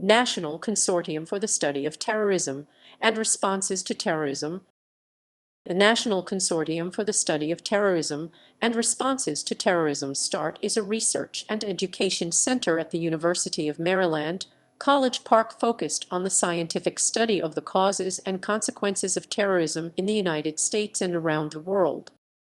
National Consortium for the Study of Terrorism and Responses to Terrorism. The National Consortium for the Study of Terrorism and Responses to Terrorism START is a research and education center at the University of Maryland, College Park focused on the scientific study of the causes and consequences of terrorism in the United States and around the world.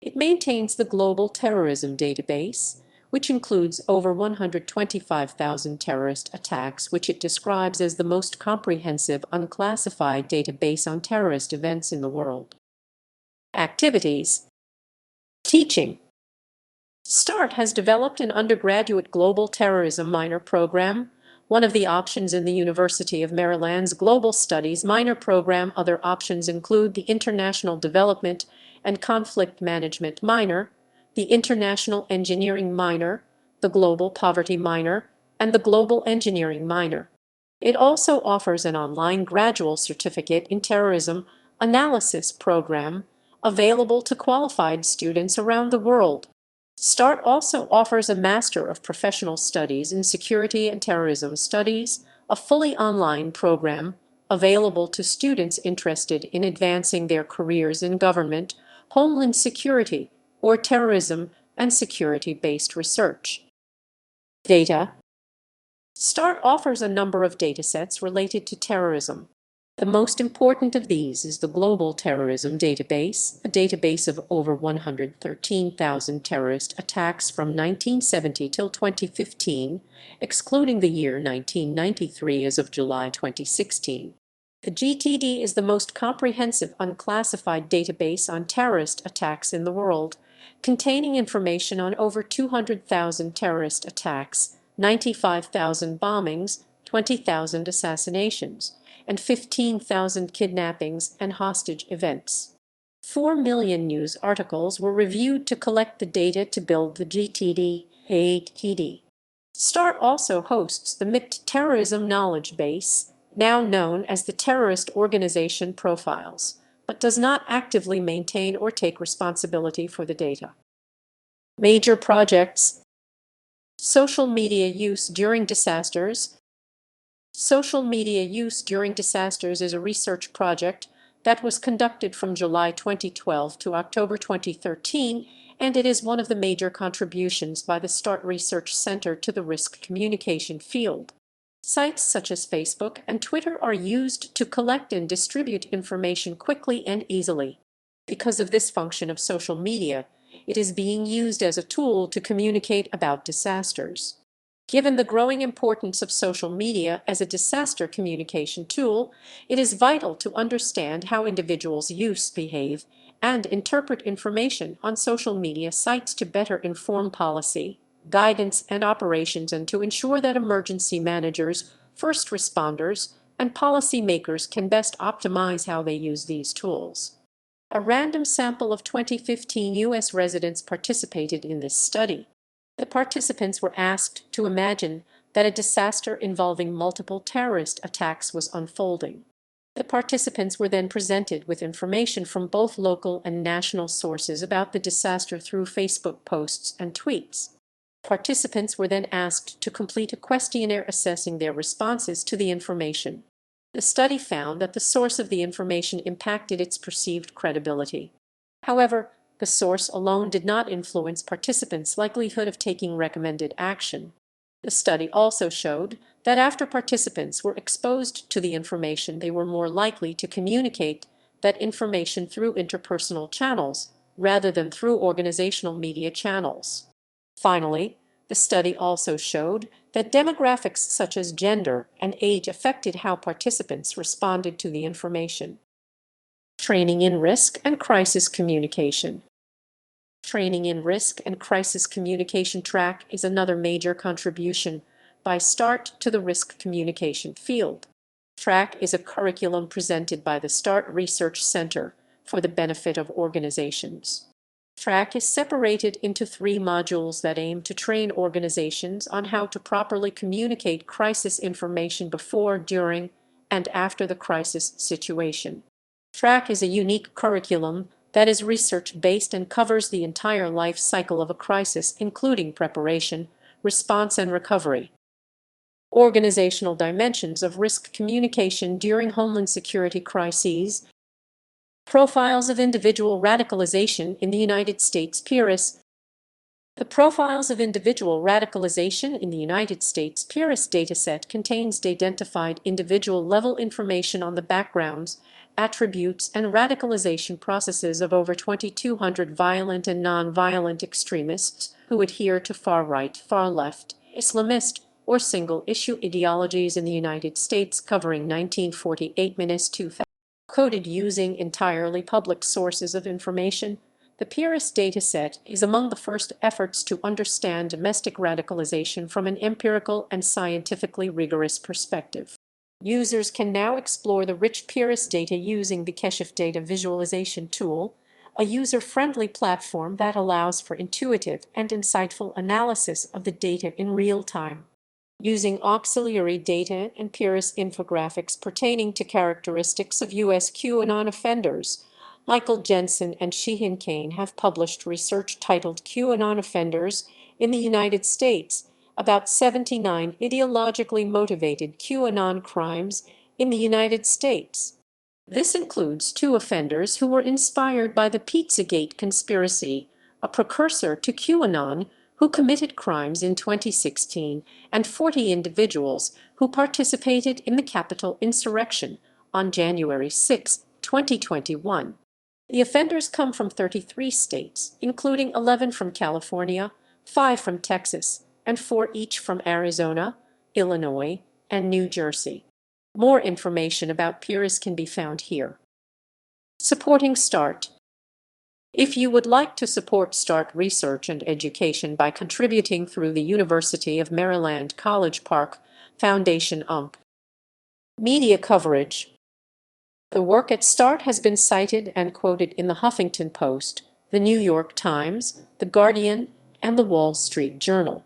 It maintains the Global Terrorism Database, which includes over 125,000 terrorist attacks, which it describes as the most comprehensive unclassified database on terrorist events in the world. Activities. Teaching. START has developed an undergraduate Global Terrorism minor program, one of the options in the University of Maryland's Global Studies minor program. Other options include the International Development and Conflict Management minor, the International Engineering minor, the Global Poverty minor, and the Global Engineering minor. It also offers an online graduate certificate in terrorism analysis program available to qualified students around the world. START also offers a Master of Professional Studies in Security and Terrorism Studies, a fully online program available to students interested in advancing their careers in government, homeland security, or terrorism and security-based research. Data. START offers a number of datasets related to terrorism. The most important of these is the Global Terrorism Database, a database of over 113,000 terrorist attacks from 1970 till 2015, excluding the year 1993 as of July 2016. The GTD is the most comprehensive unclassified database on terrorist attacks in the world, containing information on over 200,000 terrorist attacks, 95,000 bombings, 20,000 assassinations, and 15,000 kidnappings and hostage events. 4 million news articles were reviewed to collect the data to build the GTD. START also hosts the MIPT Terrorism Knowledge Base, now known as the Terrorist Organization Profiles, but does not actively maintain or take responsibility for the data. Major projects. Social media use during disasters. Social media use during disasters is a research project that was conducted from July 2012 to October 2013, and it is one of the major contributions by the START Research Center to the risk communication field. Sites such as Facebook and Twitter are used to collect and distribute information quickly and easily. Because of this function of social media, it is being used as a tool to communicate about disasters. Given the growing importance of social media as a disaster communication tool, it is vital to understand how individuals behave and interpret information on social media sites to better inform policy, guidance, and operations, and to ensure that emergency managers, first responders, and policymakers can best optimize how they use these tools. A random sample of 2015 U.S. residents participated in this study. The participants were asked to imagine that a disaster involving multiple terrorist attacks was unfolding. The participants were then presented with information from both local and national sources about the disaster through Facebook posts and tweets. Participants were then asked to complete a questionnaire assessing their responses to the information. The study found that the source of the information impacted its perceived credibility. However, the source alone did not influence participants' likelihood of taking recommended action. The study also showed that after participants were exposed to the information, they were more likely to communicate that information through interpersonal channels rather than through organizational media channels. Finally, the study also showed that demographics such as gender and age affected how participants responded to the information. Training in risk and crisis communication. Training in risk and crisis communication track is another major contribution by START to the risk communication field. TRACK is a curriculum presented by the START Research Center for the benefit of organizations. TRACK is separated into 3 modules that aim to train organizations on how to properly communicate crisis information before, during, and after the crisis situation. TRACK is a unique curriculum that is research-based and covers the entire life cycle of a crisis, including preparation, response, and recovery. Organizational dimensions of risk communication during Homeland Security crises. Profiles of individual radicalization in the United States. PIRIS. The Profiles of Individual Radicalization in the United States PIRIS dataset contains identified individual-level information on the backgrounds, attributes, and radicalization processes of over 2,200 violent and non-violent extremists who adhere to far-right, far-left, Islamist, or single-issue ideologies in the United States, covering 1948–2000. Coded using entirely public sources of information. The PIRIS dataset is among the first efforts to understand domestic radicalization from an empirical and scientifically rigorous perspective. Users can now explore the rich PIRIS data using the Keshif Data Visualization Tool, a user-friendly platform that allows for intuitive and insightful analysis of the data in real time. Using auxiliary data and PIRIS infographics pertaining to characteristics of U.S. QAnon offenders, Michael Jensen and Sheehan Kane have published research titled QAnon Offenders in the United States, about 79 ideologically motivated QAnon crimes in the United States. This includes 2 offenders who were inspired by the Pizzagate conspiracy, a precursor to QAnon, who committed crimes in 2016, and 40 individuals who participated in the Capitol insurrection on January 6, 2021. The offenders come from 33 states, including 11 from California, 5 from Texas, and 4 each from Arizona, Illinois, and New Jersey. More information about PIRIS can be found here. Supporting START. If you would like to support START research and education by contributing through the University of Maryland College Park Foundation media coverage. The work at START has been cited and quoted in the Huffington Post, the New York Times, The Guardian, and the Wall Street Journal.